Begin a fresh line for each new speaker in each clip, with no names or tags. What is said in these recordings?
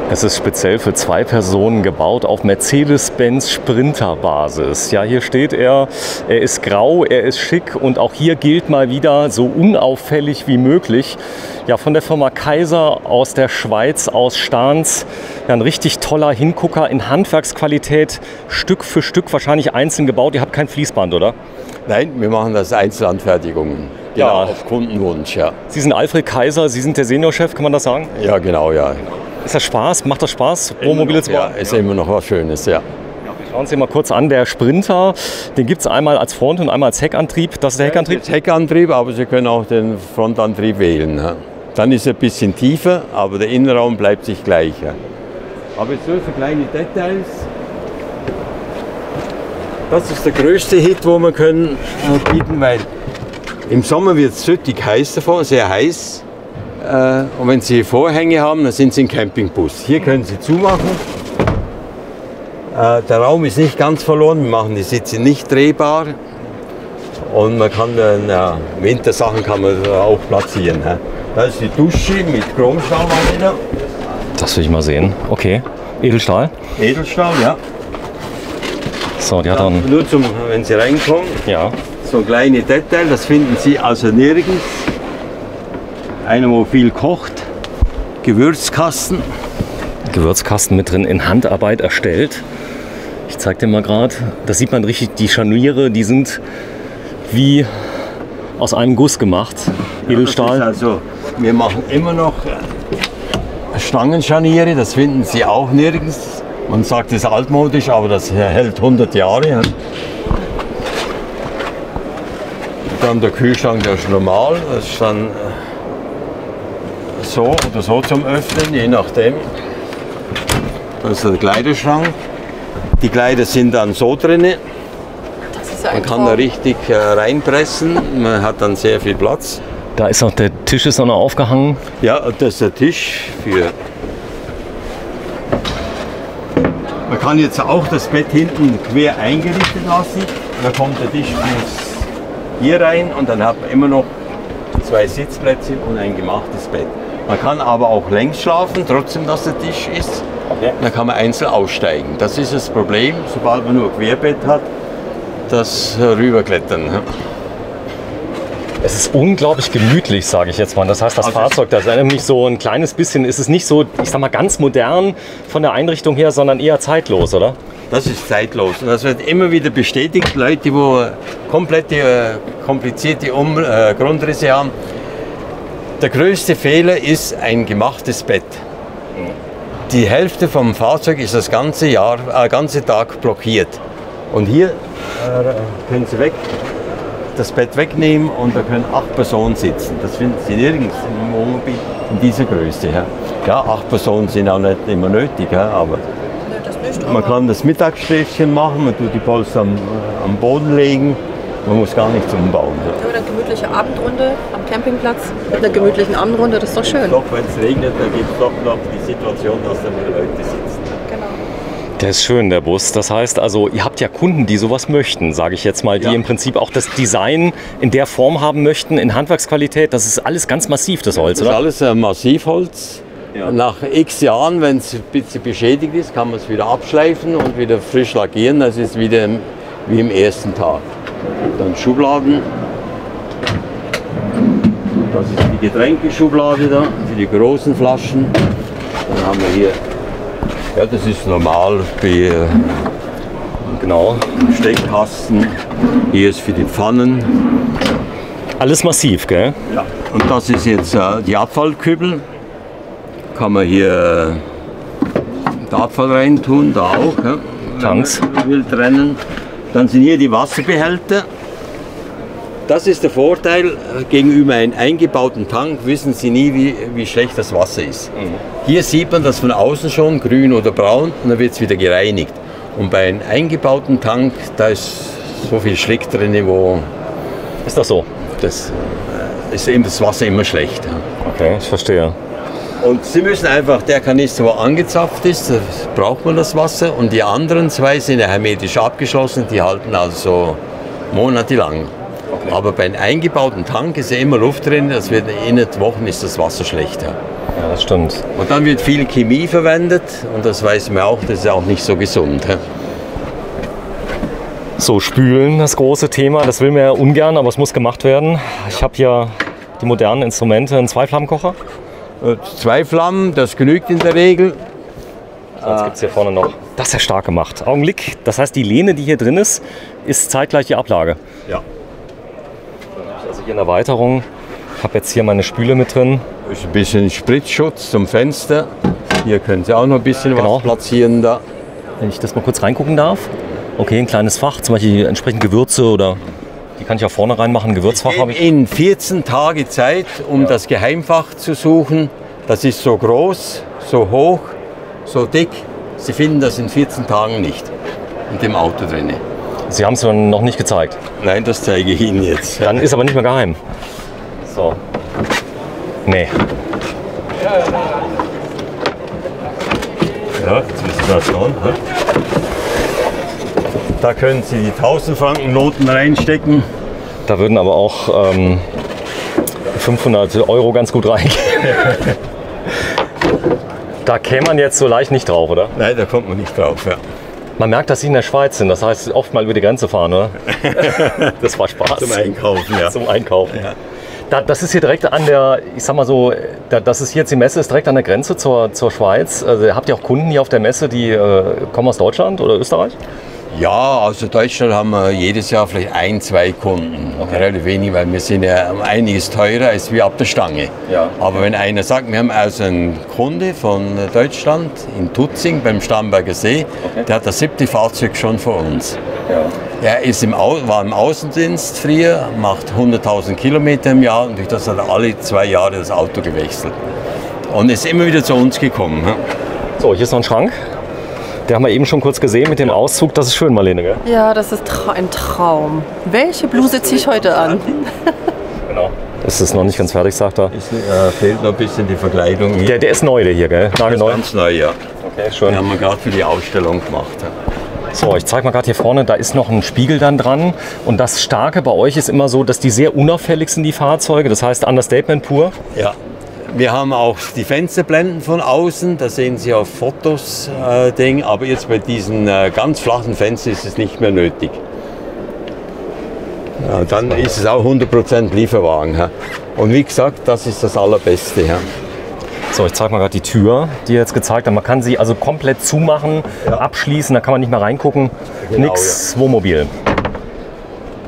Es ist speziell für 2 Personen gebaut auf Mercedes-Benz Sprinter-Basis. Ja, hier steht er ist grau, er ist schick und auch hier gilt mal wieder so unauffällig wie möglich. Ja, von der Firma Kaiser aus der Schweiz, aus Stahns. Ja, ein richtig toller Hingucker in Handwerksqualität, Stück für Stück wahrscheinlich einzeln gebaut. Ihr habt kein Fließband, oder?
Nein, wir machen das Einzelanfertigungen. Genau, ja. Auf Kundenwunsch, ja.
Sie sind Alfred Kaiser, Sie sind der Seniorchef, kann man das sagen?
Ja, genau, ja.
Ist das Spaß? Macht das Spaß, Wohnmobile zu bauen?
Ja, ist immer noch was Schönes, ja.
Schauen Sie mal kurz an, der Sprinter, den gibt es einmal als Front- und einmal als Heckantrieb. Das ist der Heckantrieb?
Das ist Heckantrieb, aber Sie können auch den Frontantrieb wählen. Ja. Dann ist er ein bisschen tiefer, aber der Innenraum bleibt sich gleich. Ja. Aber jetzt so kleine Details. Das ist der größte Hit, wo wir können bieten, weil im Sommer wird es süttig heiß davon, sehr heiß. Und wenn Sie Vorhänge haben, dann sind Sie im Campingbus. Hier können Sie zumachen. Der Raum ist nicht ganz verloren, wir machen die Sitze nicht drehbar. Und man kann Wintersachen kann man auch platzieren. Das ist die Dusche mit Chromstahl.
Das will ich mal sehen. Okay. Edelstahl?
Edelstahl, ja.
So, die hat dann...
Nur wenn Sie reinkommen,
ja.
So kleine Detail, das finden Sie also nirgends. Einer, wo viel kocht. Gewürzkasten.
Gewürzkasten mit drin, in Handarbeit erstellt. Ich zeige dir mal gerade. Das sieht man richtig, die Scharniere, die sind wie aus einem Guss gemacht. Edelstahl.
Das ist also, wir machen immer noch Stangenscharniere, das finden Sie auch nirgends. Man sagt, es ist altmodisch, aber das hält 100 Jahre. Ja. Dann der Kühlschrank, der ist normal. Das ist dann so oder so zum Öffnen, je nachdem. Das ist der Kleiderschrank. Die Kleider sind dann so drin. Man kann da richtig reinpressen. Man hat dann sehr viel Platz.
Da ist noch der Tisch ist noch aufgehangen.
Ja, das ist der Tisch für. Man kann jetzt auch das Bett hinten quer eingerichtet lassen. Dann kommt der Tisch bis hier rein und dann hat man immer noch 2 Sitzplätze und ein gemachtes Bett. Man kann aber auch längs schlafen, trotzdem dass der Tisch ist. Okay. Dann kann man einzeln aussteigen. Das ist das Problem, sobald man nur Querbett hat, das Rüberklettern.
Es ist unglaublich gemütlich, sage ich jetzt mal. Das heißt, das Fahrzeug, das erinnert mich so ein kleines bisschen, ist es nicht so, ich sag mal, ganz modern von der Einrichtung her, sondern eher zeitlos, oder?
Das ist zeitlos und das wird immer wieder bestätigt. Leute, die komplette, komplizierte Grundrisse haben. Der größte Fehler ist ein gemachtes Bett. Die Hälfte vom Fahrzeug ist das ganze Tag blockiert. Und hier können Sie das Bett wegnehmen und da können 8 Personen sitzen. Das finden Sie nirgends im Wohnmobil in dieser Größe. Ja, 8 Personen sind auch nicht immer nötig, aber man kann das Mittagsschläfchen machen, man tut die Polster am Boden legen, man muss gar nichts umbauen.
Oder eine gemütliche Abendrunde am Campingplatz mit einer gemütlichen Abendrunde, das ist doch schön.
Doch, wenn es regnet, dann gibt es doch noch die Situation, dass da mehr Leute sitzen.
Genau.
Der ist schön, der Bus. Das heißt also, ihr habt ja Kunden, die sowas möchten, sage ich jetzt mal, die im Prinzip auch das Design in der Form haben möchten, in Handwerksqualität. Das ist alles ganz massiv, das Holz, oder?
Das ist alles Massivholz. Ja. Nach x Jahren, wenn es ein bisschen beschädigt ist, kann man es wieder abschleifen und wieder frisch lackieren. Das ist wieder wie im ersten Tag. Dann Schubladen. Das ist die Getränkeschublade da, für die großen Flaschen. Dann haben wir hier, ja, das ist normal für genau, Steckkasten. Hier ist für die Pfannen.
Alles massiv, gell?
Ja. Und das ist jetzt die Abfallkübel. Kann man hier den Abfall reintun, da auch. Ja,
Tanks.
Wenn man will trennen. Dann sind hier die Wasserbehälter. Das ist der Vorteil gegenüber einem eingebauten Tank, wissen Sie nie, wie schlecht das Wasser ist. Hier sieht man das von außen schon, grün oder braun, und dann wird es wieder gereinigt. Und bei einem eingebauten Tank, da ist so viel Schlick drin, wo...
Ist das so?
Das ist eben das Wasser immer schlecht. Ja.
Okay, ich verstehe.
Und Sie müssen einfach, der Kanister, wo angezapft ist, da braucht man das Wasser. Und die anderen 2 sind ja hermetisch abgeschlossen, die halten also monatelang. Aber bei einem eingebauten Tank ist ja immer Luft drin, das wird in Wochen ist das Wasser schlechter.
Ja, das stimmt.
Und dann wird viel Chemie verwendet und das weiß man auch, das ist auch nicht so gesund. Ja.
So, Spülen, das große Thema, das will man ja ungern, aber es muss gemacht werden. Ich habe hier die modernen Instrumente, einen Zweiflammenkocher.
2 Flammen, das genügt in der Regel.
So, jetzt gibt es hier vorne noch. Das ist ja stark gemacht. Augenblick, das heißt, die Lehne, die hier drin ist zeitgleich die Ablage.
Ja.
Also hier eine Erweiterung. Ich habe jetzt hier meine Spüle mit drin.
Ist ein bisschen Spritzschutz zum Fenster. Hier können Sie auch noch ein bisschen was platzieren. Da.
Wenn ich das mal kurz reingucken darf. Okay, ein kleines Fach, zum Beispiel entsprechend Gewürze oder die kann ich auch vorne reinmachen. Ein Gewürzfach habe ich.
In 14 Tage Zeit, um das Geheimfach zu suchen. Das ist so groß, so hoch, so dick. Sie finden das in 14 Tagen nicht in dem Auto drin.
Sie haben es noch nicht gezeigt.
Nein, das zeige ich Ihnen jetzt.
Dann ist aber nicht mehr geheim. So. Nee.
Ja, jetzt müssen wir das schauen. Da können Sie die 1000 Franken Noten reinstecken.
Da würden aber auch 500 € ganz gut reingehen. Da käme man jetzt so leicht nicht drauf, oder?
Nein, da kommt man nicht drauf. Ja.
Man merkt, dass Sie in der Schweiz sind. Das heißt, oft mal über die Grenze fahren, oder? Das war Spaß.
Zum Einkaufen, ja.
Zum Einkaufen.
Ja.
Das ist hier direkt an der, ich sag mal so, das ist hier jetzt die Messe, ist direkt an der Grenze zur Schweiz. Also habt ihr auch Kunden hier auf der Messe, die kommen aus Deutschland oder Österreich?
Ja, also Deutschland haben wir jedes Jahr vielleicht 1, 2 Kunden. Okay. Relativ wenig, weil wir sind ja um einiges teurer als wie ab der Stange. Ja. Aber wenn einer sagt, wir haben also einen Kunde von Deutschland in Tutzing beim Starnberger See, okay. Der hat das 7. Fahrzeug schon von uns. Ja. Er ist war im Außendienst früher, macht 100.000 Kilometer im Jahr und durch das hat er alle 2 Jahre das Auto gewechselt. Und ist immer wieder zu uns gekommen.
So, hier ist noch ein Schrank. Den haben wir eben schon kurz gesehen mit dem Auszug. Das ist schön, Marlene, gell?
Ja, das ist ein Traum. Welche Bluse ziehe ich heute an?
Genau. Das ist noch nicht ganz fertig, sagt er.
Fehlt noch ein bisschen die Verkleidung hier.
Der ist neu, der hier, gell?
Nagelneu? Ganz neu, ja.
Okay, schön.
Den haben wir gerade für die Ausstellung gemacht.
So, ich zeige mal gerade hier vorne, da ist noch ein Spiegel dann dran. Und das Starke bei euch ist immer so, dass die sehr unauffällig sind, die Fahrzeuge. Das heißt, Understatement pur.
Ja. Wir haben auch die Fensterblenden von außen, da sehen Sie auf Fotos Ding, aber jetzt bei diesen ganz flachen Fenstern ist es nicht mehr nötig. Ja, dann ist es auch 100% Lieferwagen. Ja. Und wie gesagt, das ist das Allerbeste. Ja.
So, ich zeige mal gerade die Tür, die ihr jetzt gezeigt habt. Man kann sie also komplett zumachen, abschließen, da kann man nicht mehr reingucken. Genau, nix Wohnmobil.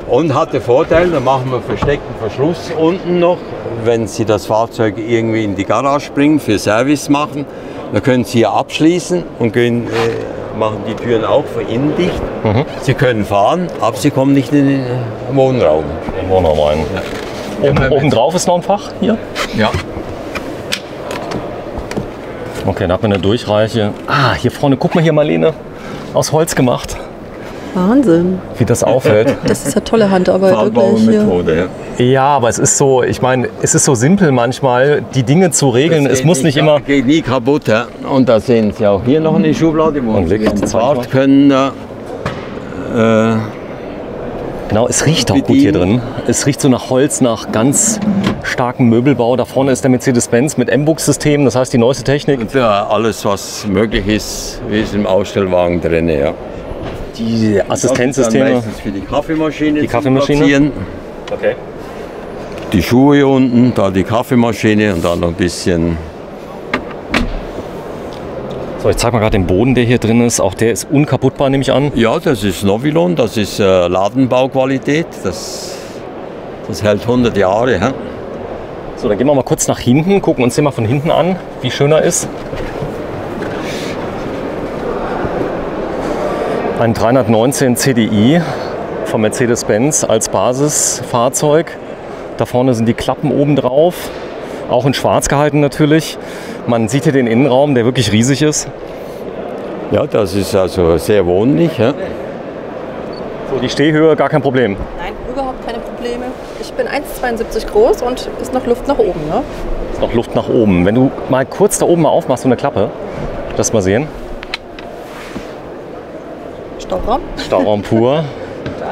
Und hat den Vorteil, da machen wir versteckten Verschluss unten noch. Wenn Sie das Fahrzeug irgendwie in die Garage bringen, für Service machen, dann können Sie hier abschließen und machen die Türen auch von innen dicht. Mhm. Sie können fahren, aber Sie kommen nicht in den Wohnraum.
In den Wohnraum rein. Ja. Oben drauf ist noch ein Fach hier?
Ja.
Okay, da hat man eine Durchreiche. Ah, hier vorne, guck mal hier, Marlene, aus Holz gemacht.
Wahnsinn.
Wie das auffällt.
Das ist eine tolle Handarbeit, wirklich.
Methode,
ja, aber es ist so, ich meine, es ist so simpel manchmal, die Dinge zu regeln. Es muss nicht immer.
Geht nie kaputt. Ja. Und da sehen Sie auch hier noch eine Schublade, wo Sie fahren können.
Genau, es riecht auch gut hier drin. Es riecht so nach Holz, nach ganz starkem Möbelbau. Da vorne ist der Mercedes-Benz mit M-Bux-System, das heißt die neueste Technik.
Und ja, alles, was möglich ist im Ausstellwagen drin. Ja.
Die Assistenzsysteme.
Meistens für die Kaffeemaschine.
Die Kaffeemaschine.
Okay. Die Schuhe unten, da die Kaffeemaschine und dann noch ein bisschen.
So, ich zeige mal gerade den Boden, der hier drin ist. Auch der ist unkaputtbar, nehme ich an.
Ja, das ist Novilon, das ist Ladenbauqualität. Das hält 100 Jahre. Hä?
So, dann gehen wir mal kurz nach hinten, gucken uns den mal von hinten an, wie schön er ist. Ein 319 CDI von Mercedes-Benz als Basisfahrzeug. Da vorne sind die Klappen oben drauf, auch in schwarz gehalten natürlich. Man sieht hier den Innenraum, der wirklich riesig ist.
Ja, das ist also sehr wohnlich. Ja.
So, die Stehhöhe, gar kein Problem?
Nein, überhaupt keine Probleme. Ich bin 1,72 groß und ist noch Luft nach oben. Ne?
Ist noch Luft nach oben. Wenn du mal kurz da oben mal aufmachst, so eine Klappe, lass mal sehen.
Stauraum?
Stauraum pur.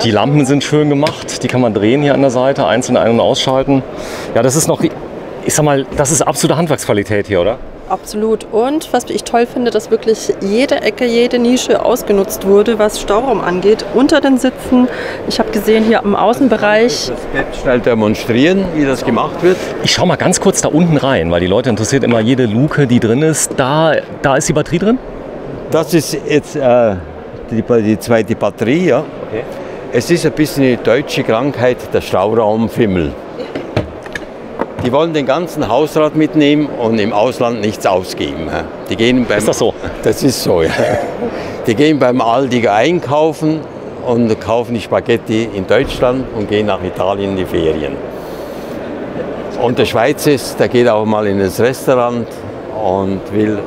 Die Lampen sind schön gemacht, die kann man drehen hier an der Seite, einzeln ein- und ausschalten. Ja, das ist noch, ich sag mal, das ist absolute Handwerksqualität hier, oder?
Absolut. Und was ich toll finde, dass wirklich jede Ecke, jede Nische ausgenutzt wurde, was Stauraum angeht. Unter den Sitzen. Ich habe gesehen, hier im Außenbereich.
Das Bett schnell demonstrieren, wie das gemacht wird.
Ich schau mal ganz kurz da unten rein, weil die Leute interessiert immer jede Luke, die drin ist. Da ist die Batterie drin?
Das ist jetzt die zweite Batterie. Ja.
Okay.
Es ist ein bisschen eine deutsche Krankheit, der Stauraumfimmel. Die wollen den ganzen Hausrat mitnehmen und im Ausland nichts ausgeben. Die gehen
Ist das so?
Das ist so, ja. Die gehen beim Aldi einkaufen und kaufen die Spaghetti in Deutschland und gehen nach Italien in die Ferien. Und der Schweizer, der geht auch mal in das Restaurant und will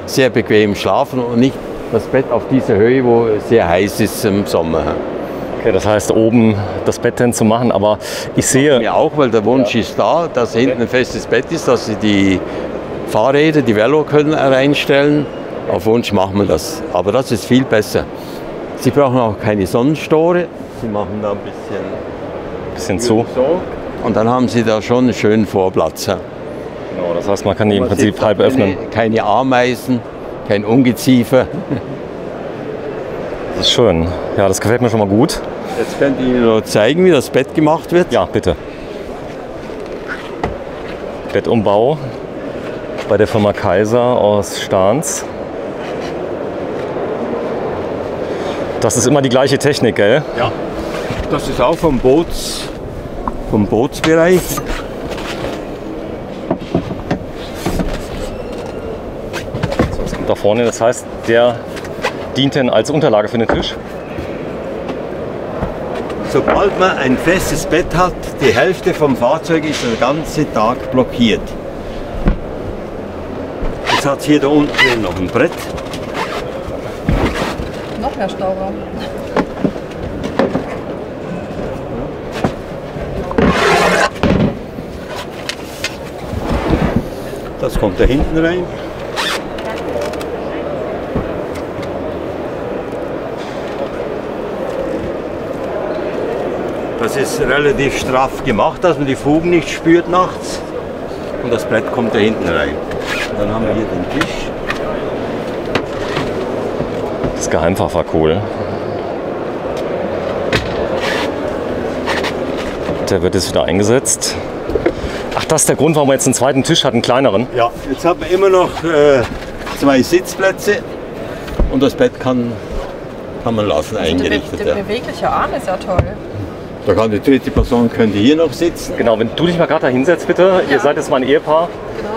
sehr bequem schlafen und nicht das Bett auf dieser Höhe, wo es sehr heiß ist im Sommer.
Okay, das heißt, oben das Bett dann zu machen, aber ich sehe...
Ja, auch, weil der Wunsch ist da, dass hinten ein festes Bett ist, dass sie die Fahrräder, die Velo können reinstellen. Auf Wunsch machen wir das. Aber das ist viel besser. Sie brauchen auch keine Sonnenstore. Sie machen da ein bisschen
zu.
so. Und dann haben Sie da schon einen schönen Vorplatz.
Genau, das heißt, man kann die im Prinzip halb öffnen.
Keine Ameisen, kein Ungeziefer.
Das ist schön. Ja, das gefällt mir schon mal gut.
Jetzt könnt ihr Ihnen noch zeigen, wie das Bett gemacht wird.
Ja, bitte. Bettumbau bei der Firma Kaiser aus Stahns. Das ist immer die gleiche Technik, gell?
Ja. Das ist auch vom Bootsbereich.
So, das kommt da vorne, das heißt, der dient denn als Unterlage für den Tisch?
Sobald man ein festes Bett hat, die Hälfte vom Fahrzeug ist den ganzen Tag blockiert. Jetzt hat es hier da unten noch ein Brett.
Noch mehr Stauraum.
Das kommt da hinten rein. Das ist relativ straff gemacht, dass man die Fugen nicht spürt nachts. Und das Brett kommt da hinten rein. Und dann haben wir hier den Tisch.
Das Geheimfach war cool. Der wird jetzt wieder eingesetzt. Ach, das ist der Grund, warum wir jetzt einen zweiten Tisch hat, einen kleineren.
Ja, jetzt haben wir immer noch 2 Sitzplätze und das Bett kann man lassen, eingerichtet.
Der bewegliche Arm ist ja toll.
Da kann die dritte Person könnte hier noch sitzen.
Genau, wenn du dich mal gerade da hinsetzt, bitte.
Ja.
Ihr seid jetzt mal ein Ehepaar.
Genau.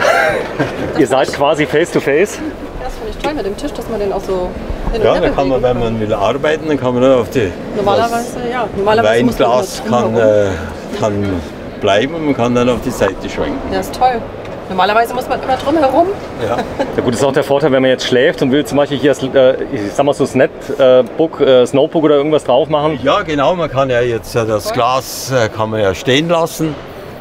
Ihr seid quasi face to face.
Das finde ich toll mit dem Tisch, dass man den auch so hin und
Ja,
her
da kann man, wenn
bewegen
man will arbeiten, dann kann man dann auf die
Normalerweise, ja.
das
Normalerweise muss man
Weinglas
da drumherum.
kann bleiben und man kann dann auf die Seite schwenken.
Ja, ist toll. Normalerweise muss man immer drum herum.
Ja.
Ja gut, ist auch der Vorteil, wenn man jetzt schläft und will zum Beispiel hier, ich sag mal so das Notebook oder irgendwas drauf machen.
Ja, genau, man kann ja jetzt das Glas kann man ja stehen lassen.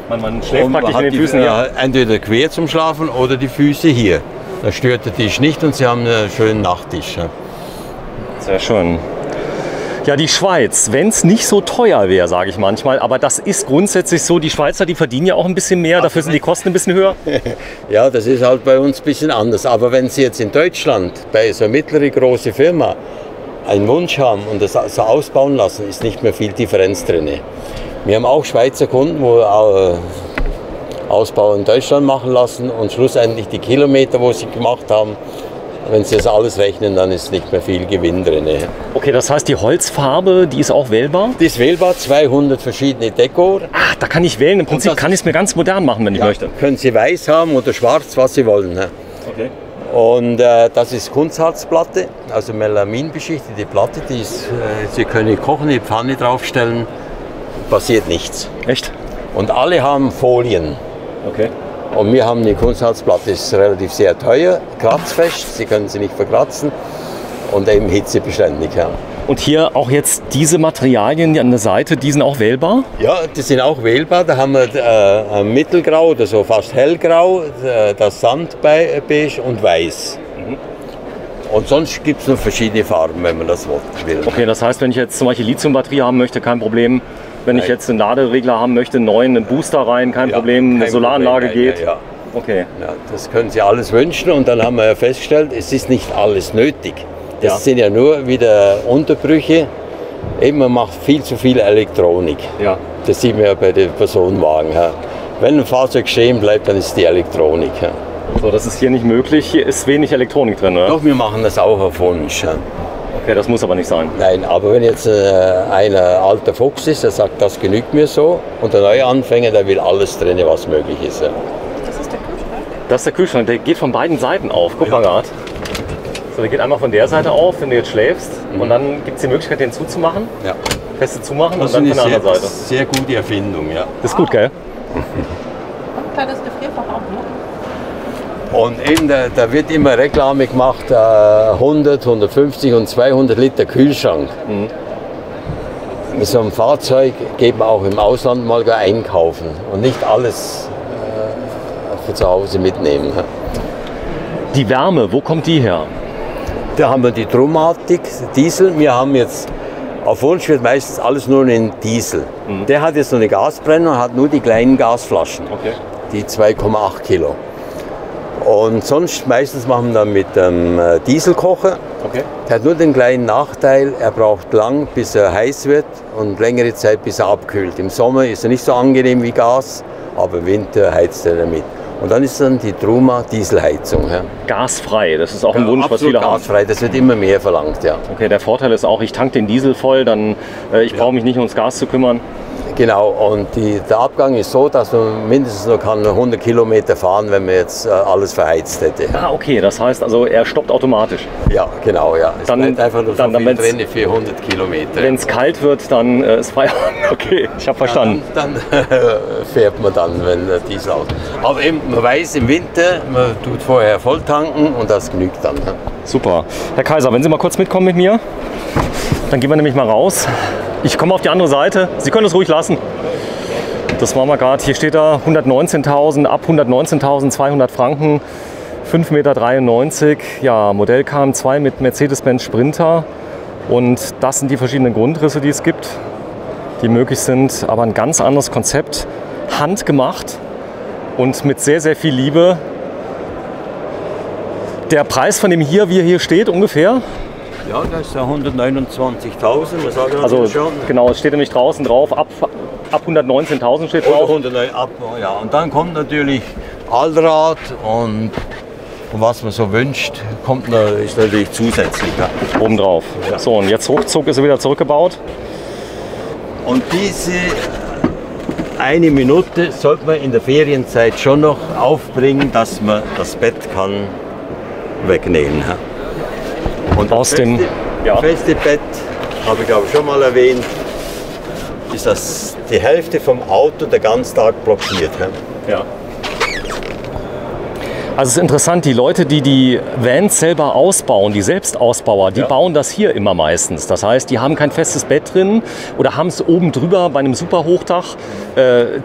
Man schläft
Und
praktisch
man
in
hat
den Füßen hier.
entweder quer zum Schlafen oder die Füße hier. Da stört der Tisch nicht und Sie haben einen schönen Nachttisch. Ja.
Sehr schön. Ja, die Schweiz, wenn es nicht so teuer wäre, sage ich manchmal, aber das ist grundsätzlich so, die Schweizer, die verdienen ja auch ein bisschen mehr, dafür sind die Kosten ein bisschen höher.
Ja, das ist halt bei uns ein bisschen anders. Aber wenn Sie jetzt in Deutschland bei so einer mittleren großen Firma einen Wunsch haben und das so ausbauen lassen, ist nicht mehr viel Differenz drin. Wir haben auch Schweizer Kunden, wo Ausbau in Deutschland machen lassen und schlussendlich die Kilometer, wo sie gemacht haben, wenn Sie das alles rechnen, dann ist nicht mehr viel Gewinn drin.
Okay, das heißt, die Holzfarbe, die ist auch wählbar?
Die ist wählbar, 200 verschiedene Dekor.
Ah, da kann ich wählen. Im Prinzip kann ich es mir ganz modern machen, wenn ich möchte.
Können Sie weiß haben oder schwarz, was Sie wollen.
Okay.
Und das ist Kunstharzplatte, also melaminbeschichtete Platte. Die ist, Sie können kochen, in die Pfanne draufstellen, passiert nichts.
Echt?
Und alle haben Folien.
Okay.
Und wir haben eine Kunstharzplatte, ist relativ sehr teuer, kratzfest, Sie können sie nicht verkratzen und eben hitzebeständig. Ja.
Und hier auch jetzt diese Materialien an der Seite, die sind auch wählbar?
Ja, die sind auch wählbar. Da haben wir ein Mittelgrau oder so fast hellgrau, das Sandbeige und weiß. Und sonst gibt es noch verschiedene Farben, wenn man das will.
Okay, das heißt, wenn ich jetzt zum Beispiel Lithium-Batterie haben möchte, kein Problem. Wenn ich jetzt einen Laderegler haben möchte, einen neuen, einen Booster rein, kein Problem, eine Solaranlage geht.
Ja.
Okay.
Ja, das können Sie alles wünschen und dann haben wir ja festgestellt, es ist nicht alles nötig. Das sind ja nur wieder Unterbrüche. Eben, man macht viel zu viel Elektronik.
Ja.
Das sieht man ja bei den Personenwagen. Ja. Wenn ein Fahrzeug stehen bleibt, dann ist die Elektronik. Ja.
So, das ist hier nicht möglich. Hier ist wenig Elektronik drin, oder?
Doch, wir machen das auch auf Wunsch. Ja.
Okay, das muss aber nicht sein.
Nein, aber wenn jetzt ein alter Fuchs ist, der sagt, das genügt mir so, und der neue Anfänger, der will alles drin, was möglich ist. Ja.
Das ist der Kühlschrank?
Das ist der Kühlschrank, der geht von beiden Seiten auf. Guck mal gerade. So, der geht einmal von der Seite auf, wenn du jetzt schläfst. Und dann gibt es die Möglichkeit, den zuzumachen.
Ja.
Feste zumachen
Das
und dann
ist
von der
eine
anderen Seite.
sehr gute Erfindung, ja.
Das ist gut, gell?
Und ein kleines Gefrierfach auch, ne?
Und eben, da wird immer Reklame gemacht, 100, 150 und 200 Liter Kühlschrank. Mit so einem Fahrzeug geht man auch im Ausland mal einkaufen und nicht alles für zu Hause mitnehmen.
Die Wärme, wo kommt die her?
Da haben wir die Trumatic, Diesel. Wir haben jetzt, auf Wunsch wird meistens alles nur in Diesel. Der hat jetzt so eine Gasbrenner und hat nur die kleinen Gasflaschen, die 2,8 Kilo. Und sonst meistens machen wir dann mit dem Dieselkocher. Der hat nur den kleinen Nachteil, er braucht lang, bis er heiß wird und längere Zeit, bis er abkühlt. Im Sommer ist er nicht so angenehm wie Gas, aber im Winter heizt er damit. Und dann ist dann die Truma Dieselheizung. Ja.
Gasfrei, das ist auch ein Wunsch, was
Absolut
viele haben.
gasfrei, das wird immer mehr verlangt, ja.
Okay, der Vorteil ist auch, ich tanke den Diesel voll, dann ich brauche mich nicht ums Gas zu kümmern.
Genau, und der Abgang ist so, dass man mindestens noch 100 Kilometer fahren, wenn man jetzt alles verheizt hätte.
Ah, okay, das heißt also, er stoppt automatisch.
Ja, genau, ja. Es
Dann-
bleibt einfach nur so
dann,
viel drin für 100 Kilometer.
Wenn es kalt wird, dann ist Feierabend. Okay, ich habe verstanden.
Dann fährt man dann, wenn der Diesel aus. Aber eben, man weiß im Winter, man tut vorher voll tanken und das genügt dann. Ja.
Super. Herr Kaiser, wenn Sie mal kurz mitkommen mit mir, dann gehen wir nämlich mal raus. Ich komme auf die andere Seite. Sie können es ruhig lassen. Das machen wir gerade. Hier steht da 119.000, ab 119.200 Franken, 5,93 Meter. Ja, Modell KM2 mit Mercedes-Benz Sprinter. Und das sind die verschiedenen Grundrisse, die es gibt, die möglich sind. Aber ein ganz anderes Konzept, handgemacht und mit sehr, sehr viel Liebe. Der Preis von dem hier, wie er hier steht, ungefähr?
Ja, das ist ja 129.000, was sagen wir
Also
schon?
genau, es steht nämlich draußen drauf, ab 119.000 steht
Oder
drauf.
109 ab, ja. Und dann kommt natürlich Allrad und was man so wünscht, ist natürlich zusätzlich. Ja.
Oben drauf. So, und jetzt ruckzuck ist er wieder zurückgebaut.
Und diese eine Minute sollte man in der Ferienzeit schon noch aufbringen, dass man das Bett kann wegnehmen. Ja. Und
Aus
das
dem-
feste Bett, habe ich glaube ich schon mal erwähnt, ist das die Hälfte vom Auto der ganzen Tag blockiert. Ja.
Ja. Also es ist interessant, die Leute, die die Vans selber ausbauen, die Selbstausbauer, die bauen das hier immer meistens. Das heißt, die haben kein festes Bett drin oder haben es oben drüber bei einem Superhochdach.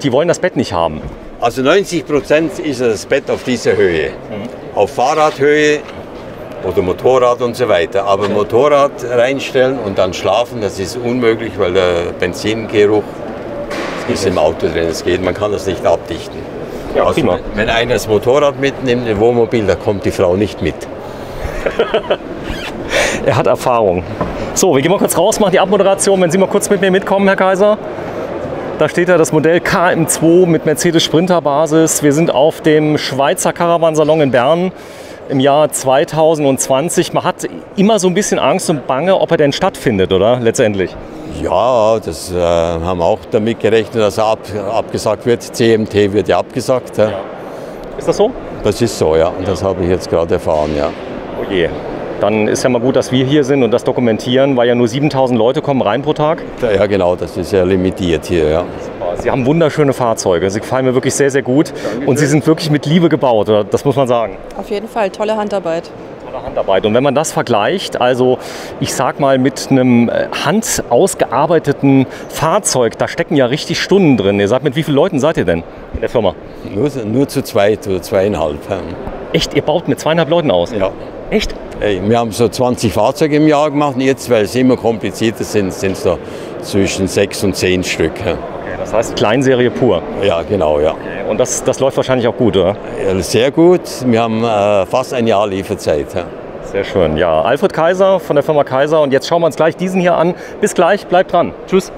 Die wollen das Bett nicht haben.
Also 90% ist das Bett auf dieser Höhe. Auf Fahrradhöhe oder Motorrad und so weiter. Aber Motorrad reinstellen und dann schlafen, das ist unmöglich, weil der Benzingeruch ist im Auto drin. Es geht, man kann das nicht abdichten.
Ja,
Also,
prima.
wenn einer das Motorrad mitnimmt, ein Wohnmobil, da kommt die Frau nicht mit.
Er hat Erfahrung. So, wir gehen mal kurz raus, machen die Abmoderation. Wenn Sie mal kurz mit mir mitkommen, Herr Kaiser. Da steht ja das Modell KM2 mit Mercedes Sprinter Basis. Wir sind auf dem Schweizer Caravansalon in Bern im Jahr 2020. Man hat immer so ein bisschen Angst und Bange, ob er denn stattfindet, oder? Letztendlich.
Ja, das haben wir auch damit gerechnet, dass er abgesagt wird. CMT wird ja abgesagt. Ja.
Ist das so?
Das ist so, ja. Und das habe ich jetzt gerade erfahren, ja.
Oh je. Dann ist ja mal gut, dass wir hier sind und das dokumentieren, weil ja nur 7.000 Leute kommen rein pro Tag.
Ja, genau, das ist ja limitiert hier, ja.
Sie haben wunderschöne Fahrzeuge. Sie gefallen mir wirklich sehr, sehr gut. Und sie sind wirklich mit Liebe gebaut, oder? Das muss man sagen.
Auf jeden Fall, tolle Handarbeit.
Tolle Handarbeit. Und wenn man das vergleicht, also ich sag mal mit einem handausgearbeiteten Fahrzeug, da stecken ja richtig Stunden drin. Ihr sagt, mit wie vielen Leuten seid ihr denn in der Firma?
Nur zu zweit oder zweieinhalb. Ja.
Echt, ihr baut mit 2,5 Leuten aus?
Ja.
Echt?
Wir haben so 20 Fahrzeuge im Jahr gemacht und jetzt, weil es immer komplizierter sind es so zwischen 6 und 10 Stück. Ja.
Okay, das heißt Kleinserie pur.
Ja, genau, ja.
Okay. Und das läuft wahrscheinlich auch gut, oder?
Ja, sehr gut. Wir haben fast ein Jahr Lieferzeit. Ja.
Sehr schön. Ja, Alfred Kaiser von der Firma Kaiser. Und jetzt schauen wir uns gleich diesen hier an. Bis gleich, bleibt dran. Tschüss.